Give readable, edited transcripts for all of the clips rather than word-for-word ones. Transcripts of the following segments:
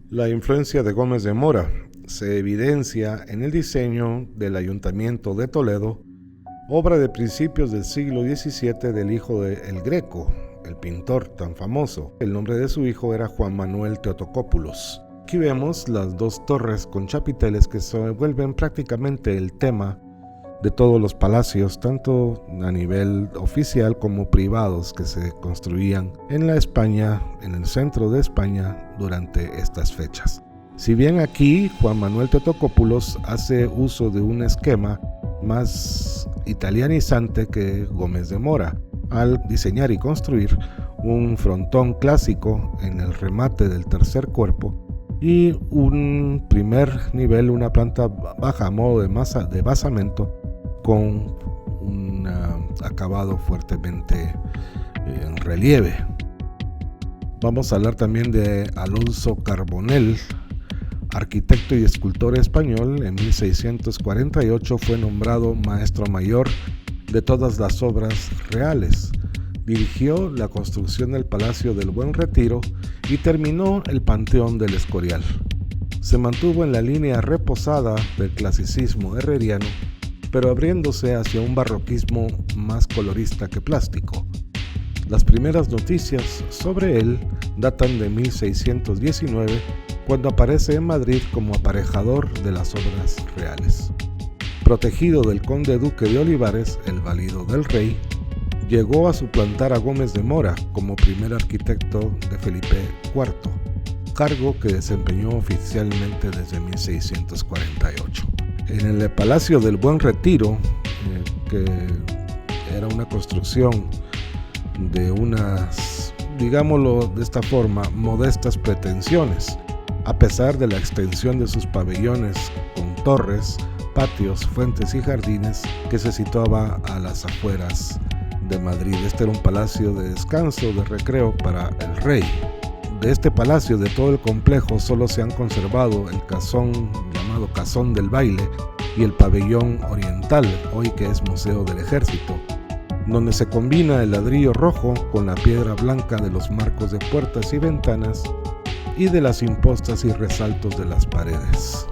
La influencia de Gómez de Mora se evidencia en el diseño del Ayuntamiento de Toledo, obra de principios del siglo XVII del hijo de El Greco, el pintor tan famoso. El nombre de su hijo era Juan Manuel Teotocópulos. Aquí vemos las dos torres con chapiteles que se vuelven prácticamente el tema de todos los palacios, tanto a nivel oficial como privados, que se construían en la España, en el centro de España, durante estas fechas. Si bien aquí Juan Manuel Teotocópulos hace uso de un esquema más italianizante que Gómez de Mora, al diseñar y construir un frontón clásico en el remate del tercer cuerpo y un primer nivel, una planta baja a modo de basamento, con un acabado fuertemente en relieve. Vamos a hablar también de Alonso Carbonell, arquitecto y escultor español. En 1648 fue nombrado maestro mayor de todas las obras reales. Dirigió la construcción del Palacio del Buen Retiro y terminó el Panteón del Escorial. Se mantuvo en la línea reposada del clasicismo herreriano, pero abriéndose hacia un barroquismo más colorista que plástico. Las primeras noticias sobre él datan de 1619, cuando aparece en Madrid como aparejador de las obras reales. Protegido del conde duque de Olivares, el válido del rey, llegó a suplantar a Gómez de Mora como primer arquitecto de Felipe IV, cargo que desempeñó oficialmente desde 1648. En el Palacio del Buen Retiro, que era una construcción de unas, digámoslo de esta forma, modestas pretensiones, a pesar de la extensión de sus pabellones con torres, patios, fuentes y jardines, que se situaba a las afueras de Madrid. Este era un palacio de descanso, de recreo para el rey. De este palacio, de todo el complejo, solo se han conservado el casón llamado Casón del Baile y el pabellón oriental, hoy que es Museo del Ejército, donde se combina el ladrillo rojo con la piedra blanca de los marcos de puertas y ventanas y de las impostas y resaltos de las paredes.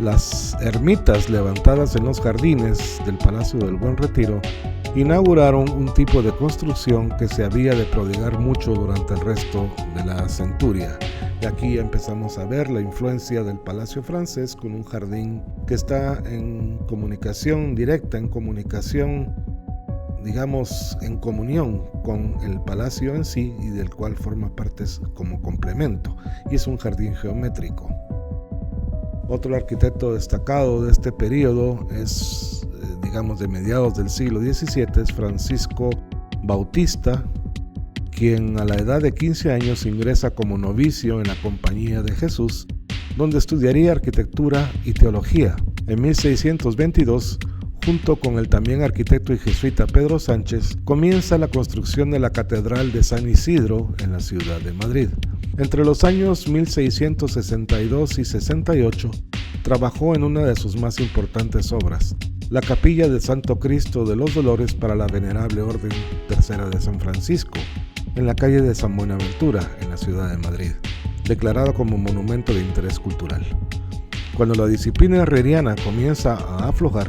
Las ermitas levantadas en los jardines del Palacio del Buen Retiro inauguraron un tipo de construcción que se había de prodigar mucho durante el resto de la centuria. Y aquí empezamos a ver la influencia del Palacio francés, con un jardín que está en comunicación directa, en comunicación, digamos, en comunión con el palacio en sí, y del cual forma parte como complemento, y es un jardín geométrico. Otro arquitecto destacado de este periodo es, digamos, de mediados del siglo XVII, es Francisco Bautista, quien a la edad de 15 años ingresa como novicio en la Compañía de Jesús, donde estudiaría arquitectura y teología. En 1622, junto con el también arquitecto y jesuita Pedro Sánchez, comienza la construcción de la Catedral de San Isidro en la ciudad de Madrid. Entre los años 1662 y 68, trabajó en una de sus más importantes obras, la Capilla del Santo Cristo de los Dolores para la Venerable Orden Tercera de San Francisco, en la calle de San Buenaventura, en la ciudad de Madrid, declarada como Monumento de Interés Cultural. Cuando la disciplina herreriana comienza a aflojar,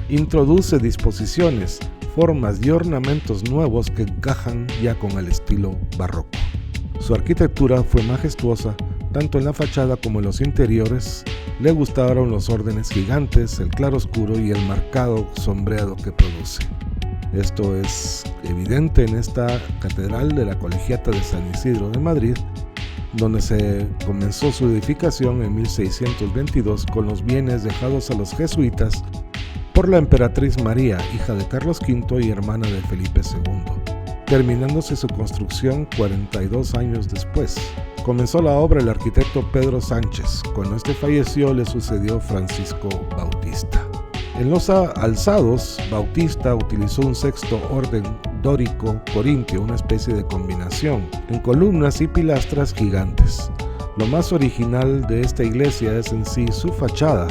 introduce disposiciones, formas y ornamentos nuevos que encajan ya con el estilo barroco. Su arquitectura fue majestuosa, tanto en la fachada como en los interiores. Le gustaron los órdenes gigantes, el claroscuro y el marcado sombreado que produce. Esto es evidente en esta catedral de la Colegiata de San Isidro de Madrid, donde se comenzó su edificación en 1622 con los bienes dejados a los jesuitas por la emperatriz María, hija de Carlos V y hermana de Felipe II, terminándose su construcción 42 años después. Comenzó la obra el arquitecto Pedro Sánchez. Cuando este falleció, le sucedió Francisco Bautista. En los alzados, Bautista utilizó un sexto orden dórico corintio, una especie de combinación, en columnas y pilastras gigantes. Lo más original de esta iglesia es en sí su fachada,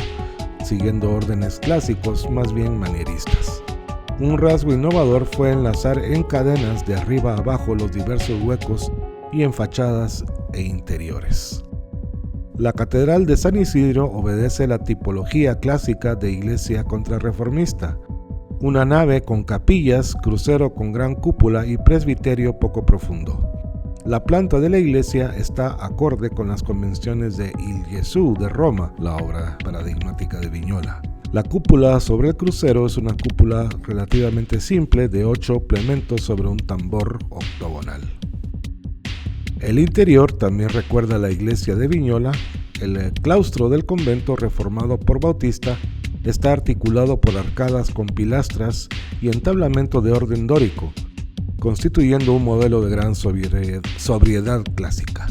siguiendo órdenes clásicos más bien manieristas. Un rasgo innovador fue enlazar en cadenas de arriba a abajo los diversos huecos y en fachadas e interiores. La Catedral de San Isidro obedece la tipología clásica de iglesia contrarreformista: una nave con capillas, crucero con gran cúpula y presbiterio poco profundo. La planta de la iglesia está acorde con las convenciones de Il Gesù de Roma, la obra paradigmática de Vignola. La cúpula sobre el crucero es una cúpula relativamente simple de 8 plementos sobre un tambor octogonal. El interior también recuerda a la iglesia de Vignola. El claustro del convento reformado por Bautista está articulado por arcadas con pilastras y entablamento de orden dórico, constituyendo un modelo de gran sobriedad clásica.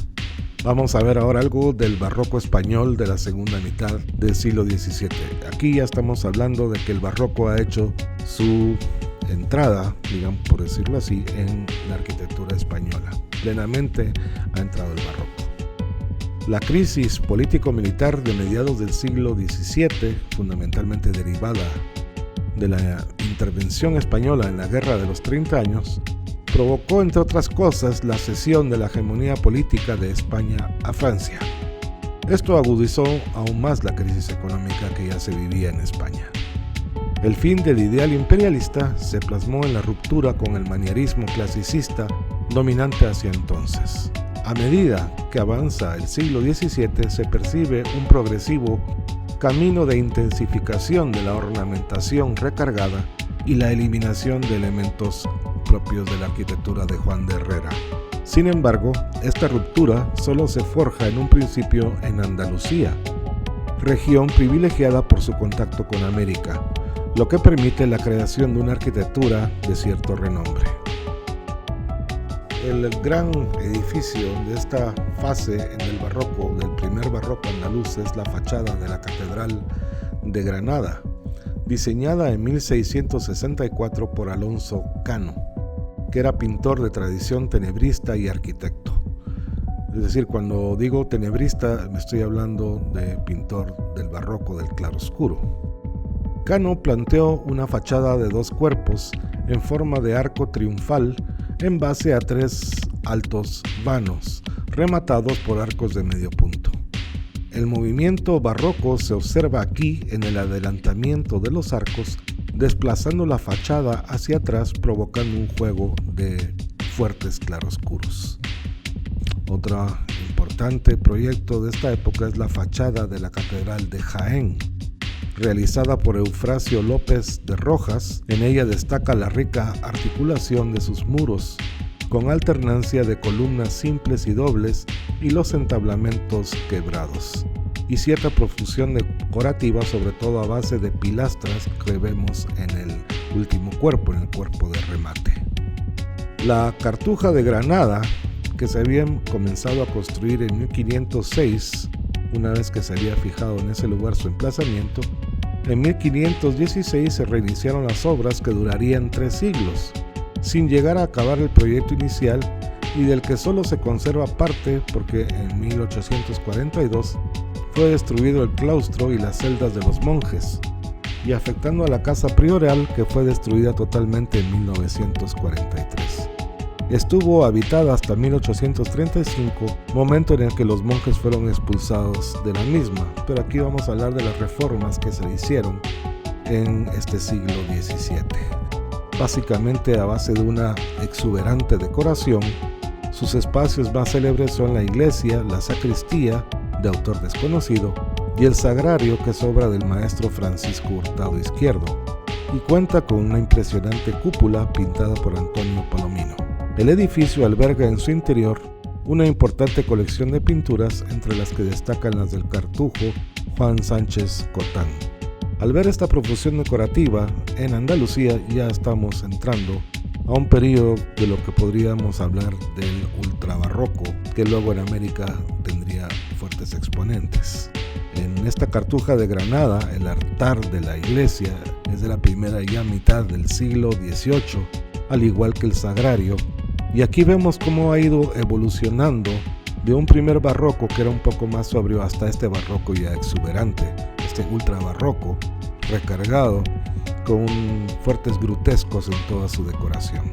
Vamos a ver ahora algo del barroco español de la segunda mitad del siglo XVII. Aquí ya estamos hablando de que el barroco ha hecho su entrada, digamos por decirlo así, en la arquitectura española. Plenamente ha entrado el barroco. La crisis político-militar de mediados del siglo XVII, fundamentalmente derivada de la intervención española en la Guerra de los 30 años, provocó, entre otras cosas, la cesión de la hegemonía política de España a Francia. Esto agudizó aún más la crisis económica que ya se vivía en España. El fin del ideal imperialista se plasmó en la ruptura con el manierismo clasicista dominante hacia entonces. A medida que avanza el siglo XVII, se percibe un progresivo camino de intensificación de la ornamentación recargada y la eliminación de elementos propios de la arquitectura de Juan de Herrera. Sin embargo, esta ruptura solo se forja en un principio en Andalucía, región privilegiada por su contacto con América, lo que permite la creación de una arquitectura de cierto renombre. El gran edificio de esta fase en el barroco, del primer barroco andaluz, es la fachada de la Catedral de Granada, diseñada en 1664 por Alonso Cano, que era pintor de tradición tenebrista y arquitecto. Es decir, cuando digo tenebrista, me estoy hablando de pintor del barroco del claroscuro. Cano planteó una fachada de 2 cuerpos en forma de arco triunfal en base a 3 altos vanos, rematados por arcos de medio punto. El movimiento barroco se observa aquí en el adelantamiento de los arcos, desplazando la fachada hacia atrás, provocando un juego de fuertes claroscuros. Otro importante proyecto de esta época es la fachada de la Catedral de Jaén, realizada por Eufrasio López de Rojas. En ella destaca la rica articulación de sus muros, con alternancia de columnas simples y dobles y los entablamentos quebrados, y cierta profusión decorativa, sobre todo a base de pilastras que vemos en el último cuerpo, en el cuerpo de remate. La Cartuja de Granada, que se habían comenzado a construir en 1506, una vez que se había fijado en ese lugar su emplazamiento, en 1516 se reiniciaron las obras que durarían 3 siglos, sin llegar a acabar el proyecto inicial, y del que solo se conserva parte porque en 1842 fue destruido el claustro y las celdas de los monjes, y afectando a la casa prioral, que fue destruida totalmente en 1943. Estuvo habitada hasta 1835, momento en el que los monjes fueron expulsados de la misma, pero aquí vamos a hablar de las reformas que se hicieron en este siglo XVII. Básicamente a base de una exuberante decoración. Sus espacios más célebres son la iglesia, la sacristía, de autor desconocido, y el sagrario, que es obra del maestro Francisco Hurtado Izquierdo, y cuenta con una impresionante cúpula pintada por Antonio Palomino. El edificio alberga en su interior una importante colección de pinturas, entre las que destacan las del cartujo Juan Sánchez Cotán. Al ver esta profusión decorativa, en Andalucía ya estamos entrando a un periodo de lo que podríamos hablar del ultrabarroco, que luego en América tendría fuertes exponentes. En esta Cartuja de Granada, el altar de la iglesia es de la primera ya mitad del siglo XVIII, al igual que el sagrario, y aquí vemos cómo ha ido evolucionando de un primer barroco que era un poco más sobrio hasta este barroco ya exuberante, este ultrabarroco recargado con fuertes grutescos en toda su decoración.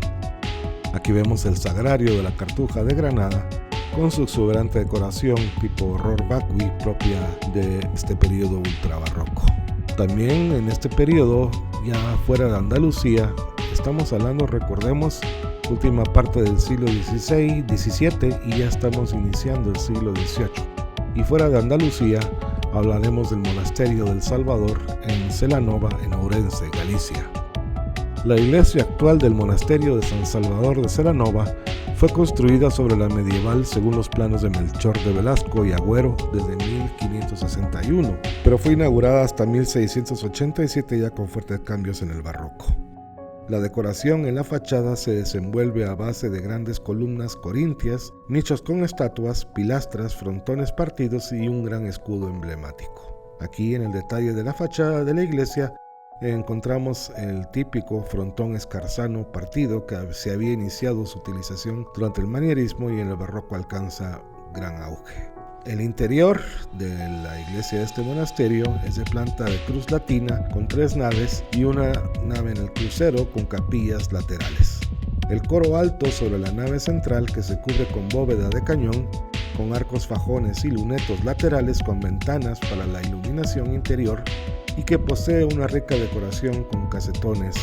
Aquí vemos el sagrario de la Cartuja de Granada, con su exuberante decoración tipo horror vacui propia de este periodo ultrabarroco. También en este periodo, ya fuera de Andalucía, estamos hablando, recordemos, última parte del siglo XVI, XVII y ya estamos iniciando el siglo XVIII. Y fuera de Andalucía, hablaremos del monasterio del Salvador en Celanova, en Ourense, Galicia. La iglesia actual del monasterio de San Salvador de Celanova fue construida sobre la medieval según los planos de Melchor de Velasco y Agüero desde 1561, pero fue inaugurada hasta 1687 ya con fuertes cambios en el barroco. La decoración en la fachada se desenvuelve a base de grandes columnas corintias, nichos con estatuas, pilastras, frontones partidos y un gran escudo emblemático. Aquí en el detalle de la fachada de la iglesia encontramos el típico frontón escarzano partido que se había iniciado su utilización durante el manierismo y en el barroco alcanza gran auge. El interior de la iglesia de este monasterio es de planta de cruz latina con 3 naves y una nave en el crucero con capillas laterales. El coro alto sobre la nave central que se cubre con bóveda de cañón con arcos fajones y lunetos laterales con ventanas para la iluminación interior y que posee una rica decoración con casetones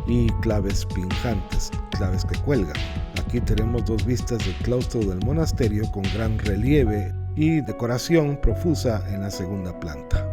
y claves pinjantes, claves que cuelgan. Aquí tenemos 2 vistas del claustro del monasterio con gran relieve y decoración profusa en la segunda planta.